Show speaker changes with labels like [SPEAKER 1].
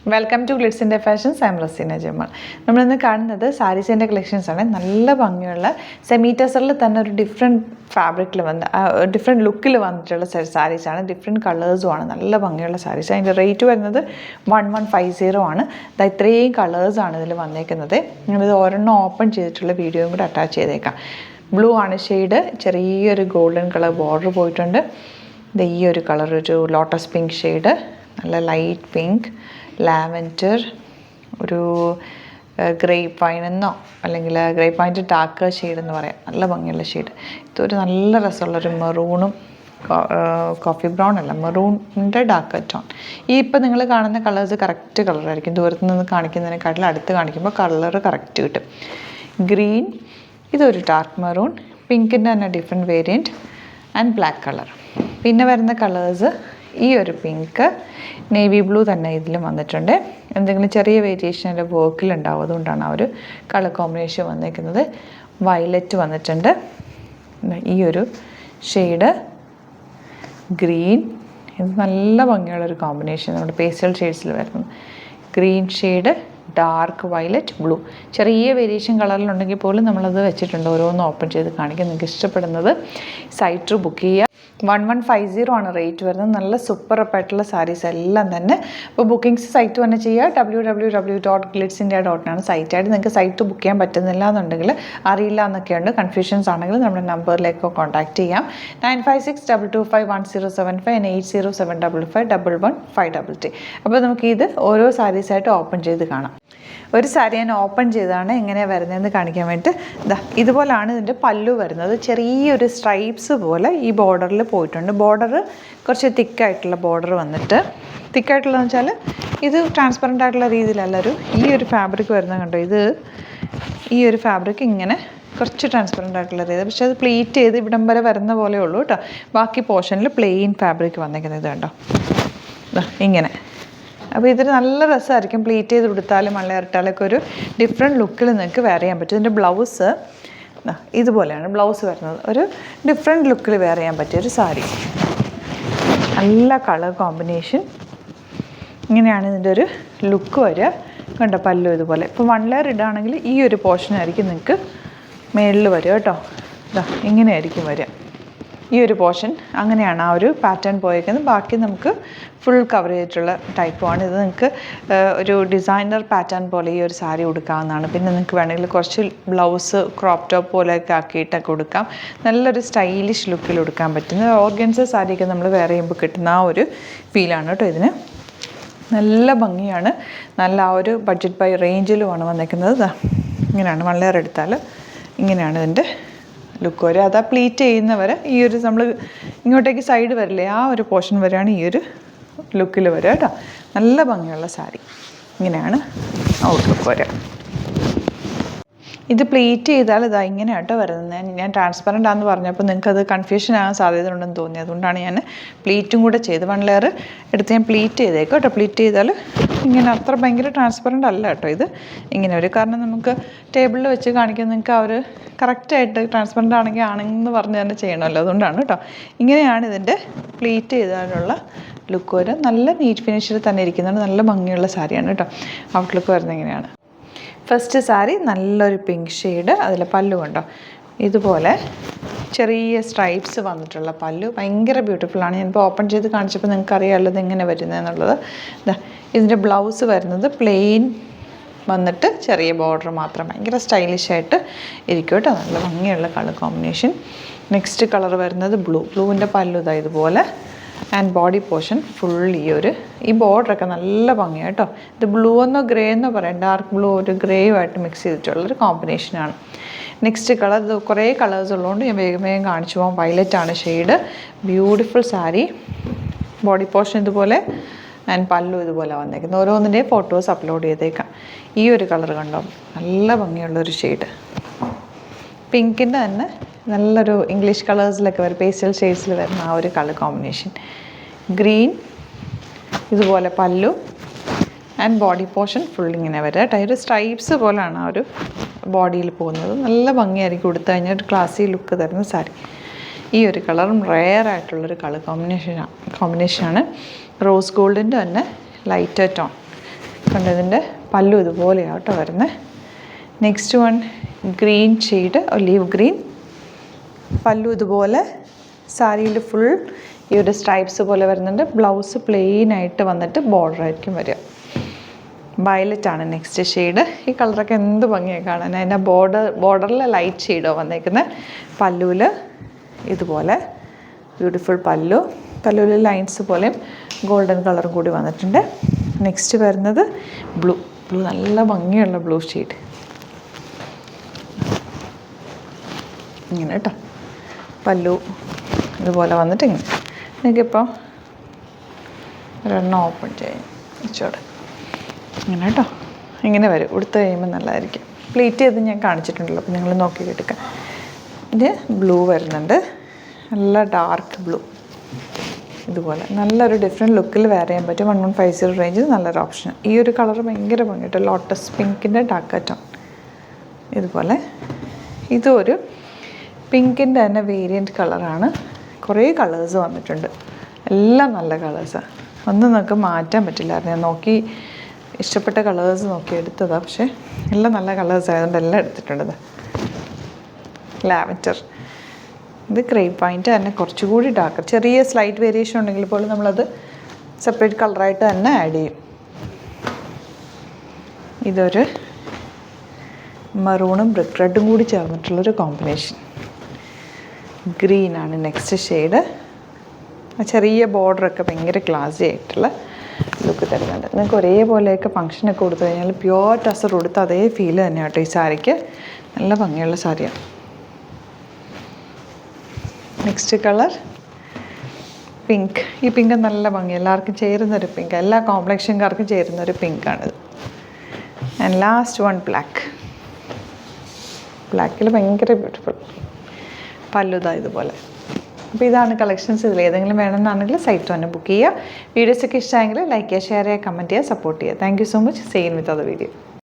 [SPEAKER 1] Welcome to Glitz India fashions. I am Raseena Jamal. നമ്മളിന്ന് കാണുന്നത് സാരീസിൻ്റെ കളക്ഷൻസാണ്. നല്ല ഭംഗിയുള്ള സെമി ടസറിൽ തന്നെ ഒരു ഡിഫറെൻറ്റ് ഫാബ്രിക്കിൽ ഡിഫറെൻറ്റ് ലുക്കിൽ വന്നിട്ടുള്ള സാരീസാണ്. ഡിഫറെൻറ്റ് കളേഴ്സുമാണ്. നല്ല ഭംഗിയുള്ള സാരീസ്. അതിൻ്റെ റേറ്റ് വരുന്നത് 1150 ആണ്. ഇത്രയും കളേഴ്സാണ് ഇതിൽ വന്നേക്കുന്നത്. ഞാനിത് ഒരെണ്ണം ഓപ്പൺ ചെയ്തിട്ടുള്ള വീഡിയോയും കൂടെ അറ്റാച്ച് ചെയ്തേക്കാം. ബ്ലൂ ആണ് ഷെയ്ഡ്. ചെറിയൊരു ഗോൾഡൻ കളർ ബോർഡർ പോയിട്ടുണ്ട്. ഈ ഒരു കളർ ഒരു ലോട്ടസ് പിങ്ക് ഷെയ്ഡ്, നല്ല ലൈറ്റ് പിങ്ക്, ലാവൻഡർ, ഒരു ഗ്രേപ്പ് വൈൻ എന്നോ അല്ലെങ്കിൽ ഗ്രേപ്പ് വൈൻ്റെ ഡാർക്ക് ഷെയ്ഡ് എന്ന് പറയാം. നല്ല ഭംഗിയുള്ള ഷെയ്ഡ്. ഇതൊരു നല്ല രസമുള്ളൊരു മെറൂണും കോഫി ബ്രൗൺ അല്ല, മെറൂണിൻ്റെ ഡാർക്ക് ടോൺ. ഈ ഇപ്പം നിങ്ങൾ കാണുന്ന കളേഴ്സ് കറക്റ്റ് കളറായിരിക്കും. ദൂരത്ത് നിന്ന് കാണിക്കുന്നതിനെക്കാട്ടിലും അടുത്ത് കാണിക്കുമ്പോൾ കളർ കറക്റ്റ് കിട്ടും. ഗ്രീൻ, ഇതൊരു ഡാർക്ക് മെറൂൺ, പിങ്കിൻ്റെ തന്നെ different variant and black colour. പിന്നെ വരുന്ന കളേഴ്സ് ഈ ഒരു പിങ്ക്, നേവി ബ്ലൂ തന്നെ ഇതിലും വന്നിട്ടുണ്ട്. എന്തെങ്കിലും ചെറിയ വേരിയേഷൻ്റെ വർക്കിലുണ്ടാവും, അതുകൊണ്ടാണ് ആ ഒരു കളർ കോമ്പിനേഷൻ വന്നിരിക്കുന്നത്. വയലറ്റ് വന്നിട്ടുണ്ട്. ഈ ഒരു ഷെയ്ഡ് ഗ്രീൻ, ഇത് നല്ല ഭംഗിയുള്ളൊരു കോമ്പിനേഷൻ. നമ്മുടെ പേസ്റ്റൽ ഷെയ്ഡ്സിൽ വരുന്നത് green shade, dark violet, blue. ചെറിയ വേരിയേഷൻ കളറിലുണ്ടെങ്കിൽ പോലും നമ്മളത് വെച്ചിട്ടുണ്ട്. ഓരോന്ന് ഓപ്പൺ ചെയ്ത് കാണിക്കാം. നിങ്ങൾക്ക് ഇഷ്ടപ്പെടുന്നത് സൈറ്റ് ബുക്ക് ചെയ്യുക. 1150 ആണ് റേറ്റ് വരുന്നത്. നല്ല സൂപ്പർ അപ്പായിട്ടുള്ള സാരീസ് എല്ലാം തന്നെ. അപ്പോൾ ബുക്കിംഗ്സ് സൈറ്റ് തന്നെ ചെയ്യുക. www.glitzindia.in ആണ് സൈറ്റായിട്ട്. നിങ്ങൾക്ക് സൈറ്റ് ബുക്ക് ചെയ്യാൻ പറ്റുന്നില്ല എന്നുണ്ടെങ്കിൽ, അറിയില്ല എന്നൊക്കെയുണ്ട്, കൺഫ്യൂഷൻസ് ആണെങ്കിൽ നമ്മുടെ നമ്പറിലേക്ക് കോൺടാക്ട് ചെയ്യാം. 9562251075 and 8075551153. അപ്പോൾ നമുക്ക് ഇത് ഓരോ സാരീസായിട്ട് ഓപ്പൺ ചെയ്ത് കാണാം. ഒരു സാരി ഞാൻ ഓപ്പൺ ചെയ്താണ് എങ്ങനെയാണ് വരുന്നതെന്ന് കാണിക്കാൻ വേണ്ടിയിട്ട്. ഇതുപോലാണ് ഇതിൻ്റെ പല്ലു വരുന്നത്. ചെറിയൊരു സ്ട്രൈപ്സ് പോലെ ഈ ബോർഡറിൽ പോയിട്ടുണ്ട്. ബോർഡർ കുറച്ച് തിക്കായിട്ടുള്ള ബോർഡർ വന്നിട്ട്, തിക്കായിട്ടുള്ളതെന്ന് വെച്ചാൽ ഇത് ട്രാൻസ്പെറൻ്റ് ആയിട്ടുള്ള രീതിയിലല്ല, ഈ ഒരു ഫാബ്രിക് വരുന്നത് കണ്ടോ. ഇത് ഈ ഒരു ഫാബ്രിക് ഇങ്ങനെ കുറച്ച് ട്രാൻസ്പെറൻ്റ് ആയിട്ടുള്ള രീതി, പക്ഷേ അത് പ്ലീറ്റ് ചെയ്ത് ഇവിടം വരെ വരുന്ന പോലെ ഉള്ളൂ കേട്ടോ. ബാക്കി പോർഷനിൽ പ്ലെയിൻ ഫാബ്രിക് വന്നിരിക്കുന്നത് കണ്ടോ, ഇങ്ങനെ. അപ്പോൾ ഇതൊരു നല്ല രസമായിരിക്കും. പ്ലീറ്റ് ചെയ്ത് കൊടുത്താലും മള്ളയിട്ടാലൊക്കെ ഒരു ഡിഫറെൻറ്റ് ലുക്കിൽ നിങ്ങൾക്ക് വെയർ ചെയ്യാൻ പറ്റും. ഇതിൻ്റെ ബ്ലൗസ് ഇതുപോലെയാണ് ബ്ലൗസ് വരുന്നത്. ഒരു ഡിഫറെൻറ്റ് ലുക്കിൽ വെയർ ചെയ്യാൻ പറ്റിയൊരു സാരി. നല്ല കളർ കോമ്പിനേഷൻ. ഇങ്ങനെയാണ് ഇതിൻ്റെ ഒരു ലുക്ക് വരിക. കണ്ടോ, പല്ലു ഇതുപോലെ. ഇപ്പോൾ 1 ലെയർ ഇടുകയാണെങ്കിൽ ഈ ഒരു പോർഷനായിരിക്കും നിങ്ങൾക്ക് മേളിൽ വരിക കേട്ടോ. ഇങ്ങനെയായിരിക്കും വരിക. ഈ ഒരു പോർഷൻ അങ്ങനെയാണ് ആ ഒരു പാറ്റേൺ പോയേക്കുന്നത്. ബാക്കി നമുക്ക് ഫുൾ കവർ ചെയ്തിട്ടുള്ള ടൈപ്പുമാണ് ഇത്. നിങ്ങൾക്ക് ഒരു ഡിസൈനർ പാറ്റേൺ പോലെ ഈ ഒരു സാരി കൊടുക്കാവുന്നതാണ്. പിന്നെ നിങ്ങൾക്ക് വേണമെങ്കിൽ കുറച്ച് ബ്ലൗസ് ക്രോപ്പ് ടോപ്പ് പോലെയൊക്കെ ആക്കിയിട്ടൊക്കെ കൊടുക്കാം. നല്ലൊരു സ്റ്റൈലിഷ് ലുക്കിൽ കൊടുക്കാൻ പറ്റുന്ന ഓർഗൻസ സാരിയൊക്കെ നമ്മൾ വെയർ ചെയ്യുമ്പോൾ കിട്ടുന്ന ആ ഒരു ഫീലാണ് കേട്ടോ ഇതിന്. നല്ല ഭംഗിയാണ്. നല്ല ആ ഒരു ബഡ്ജറ്റ് ബൈ റേഞ്ചിലുമാണ് വന്നിരിക്കുന്നത്. ഇങ്ങനെയാണ് 1 ലെയർ എടുത്താൽ ഇങ്ങനെയാണ് ഇതിൻ്റെ ലുക്ക് വരെ. അതാ പ്ലീറ്റ് ചെയ്യുന്നവരെ ഈ ഒരു നമ്മൾ ഇങ്ങോട്ടേക്ക് സൈഡ് വരില്ലേ, ആ ഒരു പോർഷൻ വരെയാണ് ഈ ഒരു ലുക്കിൽ വരിക കേട്ടോ. നല്ല ഭംഗിയുള്ള സാരി. ഇങ്ങനെയാണ് ഔട്ട്ലുക്ക് വരിക. ഇത് പ്ലീറ്റ് ചെയ്താൽ ഇതാ ഇങ്ങനെ കേട്ടോ വരുന്നത്. ഞാൻ ട്രാൻസ്പെറൻ്റ് ആണെന്ന് പറഞ്ഞപ്പോൾ നിങ്ങൾക്കത് കൺഫ്യൂഷൻ ആകാൻ സാധ്യത ഉണ്ടെന്ന് തോന്നി. അതുകൊണ്ടാണ് ഞാൻ പ്ലീറ്റും കൂടെ ചെയ്ത് 1 ലെയർ എടുത്ത് ഞാൻ പ്ലീറ്റ് ചെയ്തേക്കും കേട്ടോ. പ്ലീറ്റ് ചെയ്താൽ ഇങ്ങനെ അത്ര ഭയങ്കര ട്രാൻസ്പെറൻ്റ് അല്ല കേട്ടോ ഇത്. ഇങ്ങനെ ഒരു കാരണം നമുക്ക് ടേബിളിൽ വെച്ച് കാണിക്കാൻ നിങ്ങൾക്ക് ആ ഒരു കറക്റ്റായിട്ട് ട്രാൻസ്പെറൻ്റ് ആണെന്ന് പറഞ്ഞ് തന്നെ ചെയ്യണമല്ലോ. അതുകൊണ്ടാണ് കേട്ടോ. ഇങ്ങനെയാണ് ഇതിൻ്റെ പ്ലീറ്റ് ചെയ്താലുള്ള ലുക്ക് വരെ. നല്ല നീറ്റ് ഫിനിഷിൽ തന്നെ ഇരിക്കുന്നുണ്ട്. നല്ല ഭംഗിയുള്ള സാരിയാണ് കേട്ടോ. ഔട്ട്ലുക്ക് വരുന്നത് ഇങ്ങനെയാണ്. ഫസ്റ്റ് സാരി നല്ലൊരു പിങ്ക് ഷെയ്ഡ്. അതിൽ പല്ലു കണ്ടോ, ഇതുപോലെ ചെറിയ സ്ട്രൈപ്സ് വന്നിട്ടുള്ള പല്ലു. ഭയങ്കര ബ്യൂട്ടിഫുള്ളാണ്. ഞാനിപ്പോൾ ഓപ്പൺ ചെയ്ത് കാണിച്ചപ്പോൾ നിങ്ങൾക്ക് അറിയാമല്ലോ ഇതെങ്ങനെ വരുന്നതെന്നുള്ളത്. ഇതിൻ്റെ ബ്ലൗസ് വരുന്നത് പ്ലെയിൻ വന്നിട്ട് ചെറിയ ബോർഡർ മാത്രം. ഭയങ്കര സ്റ്റൈലിഷായിട്ട് ഇരിക്കും കേട്ടോ. നല്ല ഭംഗിയുള്ള കളർ കോമ്പിനേഷൻ. നെക്സ്റ്റ് കളർ വരുന്നത് ബ്ലൂവിൻ്റെ പല്ലു ഇതാ ഇതുപോലെ. ആൻഡ് ബോഡി പോർഷൻ ഫുൾ ഈ ബോർഡറൊക്കെ നല്ല ഭംഗിയാണ് കേട്ടോ. ഇത് ബ്ലൂ എന്നോ ഗ്രേ എന്നോ പറയാം. ഡാർക്ക് ബ്ലൂ ഒരു ഗ്രേയുമായിട്ട് മിക്സ് ചെയ്തിട്ടുള്ളൊരു കോമ്പിനേഷനാണ്. നെക്സ്റ്റ് കളർ, ഇത് കുറേ കളേഴ്സ് ഉള്ളതുകൊണ്ട് ഞാൻ വേഗം കാണിച്ചു പോകാം. വയലറ്റാണ് shade. Beautiful sari. Body portion ഇതുപോലെ ആൻഡ് പല്ലു ഇതുപോലെ വന്നേക്കുന്നത്. ഓരോന്നിൻ്റെയും ഫോട്ടോസ് അപ്ലോഡ് ചെയ്തേക്കാം. ഈ ഒരു കളർ കണ്ടോ, നല്ല ഭംഗിയുള്ളൊരു ഷെയ്ഡ്. പിങ്കിൻ്റെ തന്നെ നല്ലൊരു ഇംഗ്ലീഷ് കളേഴ്സിലൊക്കെ വരും, പേസ്റ്റൽ ഷെയ്ഡ്സിൽ വരുന്ന ആ ഒരു കളർ കോമ്പിനേഷൻ. ഗ്രീൻ, ഇതുപോലെ പല്ലു ആൻഡ് ബോഡി പോർഷൻ ഫുൾ ഇങ്ങനെ വരിക കേട്ടോ. ഒരു സ്ട്രൈപ്സ് പോലെയാണ് ആ ഒരു ബോഡിയിൽ പോകുന്നത്. നല്ല ഭംഗിയായിരിക്കും കൊടുത്തു കഴിഞ്ഞാൽ ഒരു ക്ലാസി ലുക്ക് തരുന്ന സാരി. ഈ ഒരു കളറും റെയർ ആയിട്ടുള്ളൊരു കളർ കോമ്പിനേഷനാണ്. റോസ് ഗോൾഡിൻ്റെ തന്നെ ലൈറ്റർ ടോൺ. കണ്ടതിൻ്റെ പല്ലു ഇതുപോലെയാണ് കേട്ടോ വരുന്നത്. Next one green shade, olive green. പല്ലു ഇതുപോലെ സാരിയിൽ ഫുൾ ഈ ഒരു സ്ട്രൈപ്സ് പോലെ വരുന്നുണ്ട്. ബ്ലൗസ് പ്ലെയിൻ ആയിട്ട് വന്നിട്ട് ബോർഡർ ആയിരിക്കും വരിക. വയലറ്റാണ് നെക്സ്റ്റ് ഷെയ്ഡ്. ഈ കളറൊക്കെ എന്ത് ഭംഗിയാണ് കാണാൻ. അതിൻ്റെ ബോർഡറിൽ ലൈറ്റ് ഷെയ്ഡോ വന്നേക്കുന്നത്. പല്ലുവിൽ ഇതുപോലെ ബ്യൂട്ടിഫുൾ പല്ലുവിൽ ലൈൻസ് പോലെയും ഗോൾഡൻ കളറും കൂടി വന്നിട്ടുണ്ട്. നെക്സ്റ്റ് വരുന്നത് ബ്ലൂ നല്ല ഭംഗിയുള്ള ബ്ലൂ ഷെയ്ഡ്. ഇങ്ങനെ കേട്ടോ പല്ലു ഇതുപോലെ വന്നിട്ട് ഇങ്ങനെ. എനിക്കിപ്പോൾ ഒരെണ്ണം ഓപ്പൺ ചെയ്യാം ഇച്ചോടെ. ഇങ്ങനെ കേട്ടോ ഇങ്ങനെ വരും. ഉടുത്ത് കഴിയുമ്പോൾ നല്ലതായിരിക്കും. പ്ലീറ്റ് ചെയ്ത് ഞാൻ കാണിച്ചിട്ടുണ്ടല്ലോ, അപ്പോൾ നിങ്ങൾ നോക്കി എടുക്കാം. ഇത് ബ്ലൂ വരുന്നുണ്ട്, നല്ല ഡാർക്ക് ബ്ലൂ. ഇതുപോലെ നല്ലൊരു ഡിഫറെൻറ്റ് ലുക്കിൽ വെയർ ചെയ്യാൻ പറ്റും. 1150 റേഞ്ചിൽ നല്ലൊരു ഓപ്ഷൻ. ഈ ഒരു കളർ ഭയങ്കര ഭംഗിയായിട്ട് ലോട്ടസ് പിങ്കിൻ്റെ ഡാർക്ക് ടോൺ. ഇതുപോലെ ഇതൊരു പിങ്കിൻ്റെ തന്നെ വേരിയൻറ്റ് കളറാണ്. കുറേ കളേഴ്സ് വന്നിട്ടുണ്ട്, എല്ലാം നല്ല കളേഴ്സാണ്. ഒന്നും നമുക്ക് മാറ്റാൻ പറ്റില്ലായിരുന്നു. ഞാൻ നോക്കി ഇഷ്ടപ്പെട്ട കളേഴ്സ് നോക്കി എടുത്തതാണ്, പക്ഷേ എല്ലാം നല്ല കളേഴ്സ് ആയതുകൊണ്ട് എല്ലാം എടുത്തിട്ടുണ്ട്. ലാവൻഡർ, ഇത് ക്രേപ്പ് പോയിൻ്റ് തന്നെ കുറച്ചുകൂടി ഡാർക്ക്. ചെറിയ സ്ലൈറ്റ് വേരിയേഷൻ ഉണ്ടെങ്കിൽ പോലും നമ്മളത് സെപ്പറേറ്റ് കളറായിട്ട് തന്നെ ആഡ് ചെയ്യും. ഇതൊരു മറൂണും ബ്രിക്ക് റെഡും കൂടി ചേർന്നിട്ടുള്ളൊരു കോമ്പിനേഷൻ. ഗ്രീനാണ് നെക്സ്റ്റ് ഷെയ്ഡ്. ചെറിയ ബോർഡറൊക്കെ ഭയങ്കര ക്ലാസി ആയിട്ടുള്ള ലുക്ക് തരുന്നുണ്ട്. നിങ്ങൾക്ക് ഒരേപോലെയൊക്കെ ഫംഗ്ഷനൊക്കെ കൊടുത്തു കഴിഞ്ഞാൽ പ്യുവർ ടസർ കൊടുത്ത അതേ ഫീല് തന്നെ കേട്ടോ ഈ സാരിക്ക്. നല്ല ഭംഗിയുള്ള സാരിയാണ്. Next colour pink. ഈ പിങ്ക് നല്ല ഭംഗി, എല്ലാവർക്കും ചേരുന്നൊരു പിങ്ക്, എല്ലാ കോംപ്ലക്ഷൻകാർക്കും ചേരുന്നൊരു പിങ്കാണിത്. ആൻഡ് ലാസ്റ്റ് വൺ ബ്ലാക്കിൽ ഭയങ്കര ബ്യൂട്ടിഫുൾ പല്ലുതാ ഇതുപോലെ. അപ്പോൾ ഇതാണ് കളക്ഷൻസ്. ഇതിൽ ഏതെങ്കിലും വേണമെന്നാണെങ്കിൽ സൈറ്റ് തന്നെ ബുക്ക് ചെയ്യുക. വീഡിയോസൊക്കെ ഇഷ്ടമായെങ്കിൽ ലൈക്ക് ചെയ്യുക, ഷെയർ ചെയ്യുക, കമൻറ്റ് ചെയ്യുക, സപ്പോർട്ട് ചെയ്യുക. Thank you so much. Same with other video.